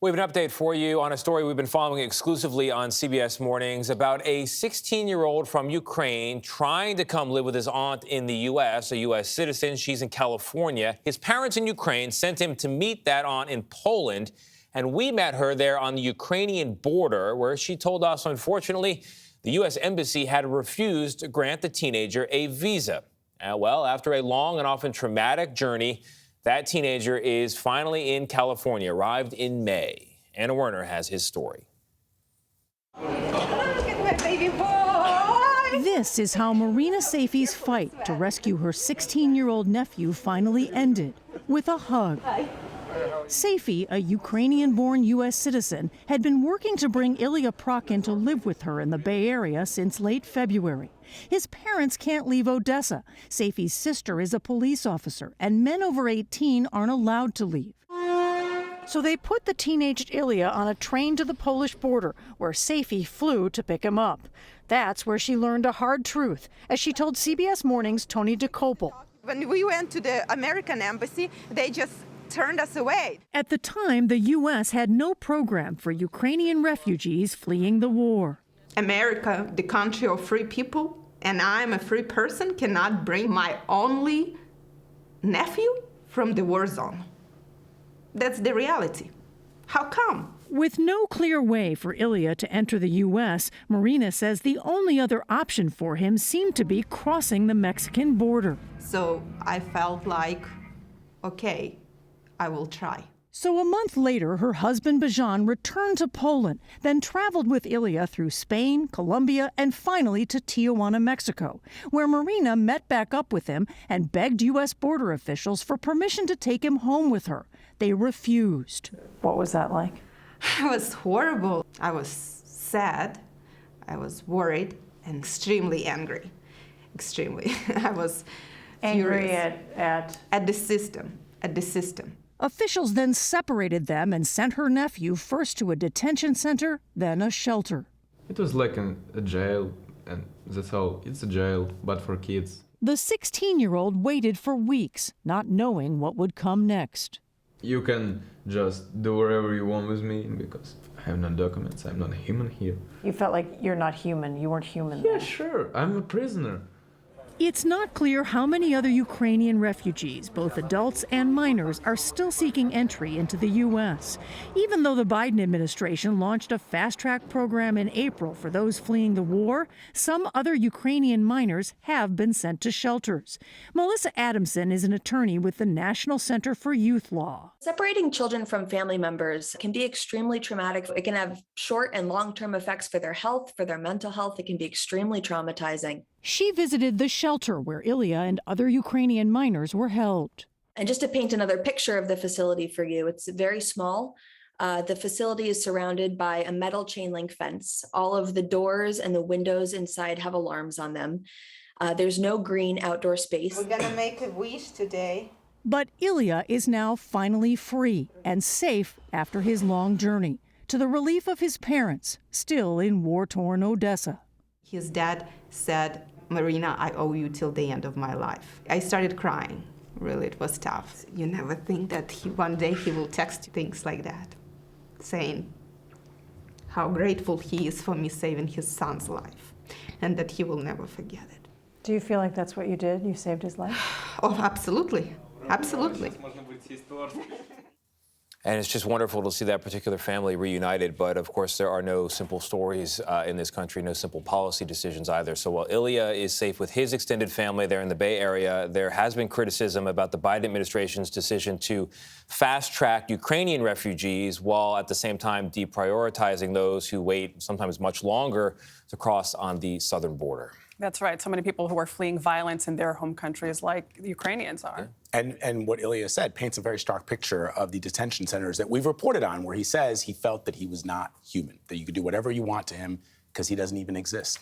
We have an update for you on a story we've been following exclusively on CBS Mornings about a 16-year-old from Ukraine trying to come live with his aunt in the U.S., a U.S. citizen. She's in California. His parents in Ukraine sent him to meet that aunt in Poland, and we met her there on the Ukrainian border, where she told us, unfortunately, the U.S. Embassy had refused to grant the teenager a visa. Well, after a long and often traumatic journey, that teenager is finally in California, arrived in May. Werner has his story. Look at my baby boy! This is how Marina Saifi's fight to rescue her 16-year-old nephew finally ended, with a hug. Saifi, a Ukrainian-born U.S. citizen, had been working to bring Ilya Prokhin to live with her in the Bay Area since late February. His parents can't leave Odessa. Saifi's sister is a police officer, and men over 18 aren't allowed to leave. So they put the teenaged Ilya on a train to the Polish border, where Saifi flew to pick him up. That's where she learned a hard truth, as she told CBS Mornings' Tony Dokoupil. When we went to the American embassy, they just turned us away. At the time, the U.S. had no program for Ukrainian refugees fleeing the war. America, the country of free people, and I'm a free person, cannot bring my only nephew from the war zone. That's the reality. How come? With no clear way for Ilya to enter the U.S., Marina says the only other option for him seemed to be crossing the Mexican border. So I felt like, okay, I will try. So a month later, her husband Bajan returned to Poland, then traveled with Ilya through Spain, Colombia, and finally to Tijuana, Mexico, where Marina met back up with him and begged U.S. border officials for permission to take him home with her. They refused. What was that like? It was horrible. I was sad, I was worried, and extremely angry. Extremely. I was Angry furious. at the system. Officials then separated them and sent her nephew first to a detention center, then a shelter. It was like a jail, and that's all. It's a jail, but for kids. The 16-year-old waited for weeks, not knowing what would come next. You can just do whatever you want with me because I have no documents. I'm not human here. You felt like you're not human. You weren't human. Yeah, sure. I'm a prisoner. It's not clear how many other Ukrainian refugees, both adults and minors, are still seeking entry into the U.S. Even though the Biden administration launched a fast-track program in April for those fleeing the war, some other Ukrainian minors have been sent to shelters. Melissa Adamson is an attorney with the National Center for Youth Law. Separating children from family members can be extremely traumatic. It can have short and long-term effects for their health, for their mental health. It can be extremely traumatizing. She visited the shelter where Ilya and other Ukrainian minors were held. And just to paint another picture of the facility for you, it's very small. The facility is surrounded by a metal chain link fence. All of the doors and the windows inside have alarms on them. There's no green outdoor space. We're gonna make a wish today. But Ilya is now finally free and safe after his long journey, to the relief of his parents, still in war-torn Odessa. His dad said, "Marina, I owe you till the end of my life." I started crying. Really, it was tough. You never think that one day he will text you things like that, saying how grateful he is for me saving his son's life and that he will never forget it. Do you feel like that's what you did? You saved his life? Oh, absolutely. Absolutely. And it's just wonderful to see that particular family reunited. But, of course, there are no simple stories in this country, no simple policy decisions either. So while Ilya is safe with his extended family there in the Bay Area, there has been criticism about the Biden administration's decision to fast-track Ukrainian refugees while at the same time deprioritizing those who wait sometimes much longer to cross on the southern border. That's right. So many people who are fleeing violence in their home countries like the Ukrainians are. And what Ilya said paints a very stark picture of the detention centers that we've reported on, where he says he felt that he was not human, that you could do whatever you want to him because he doesn't even exist.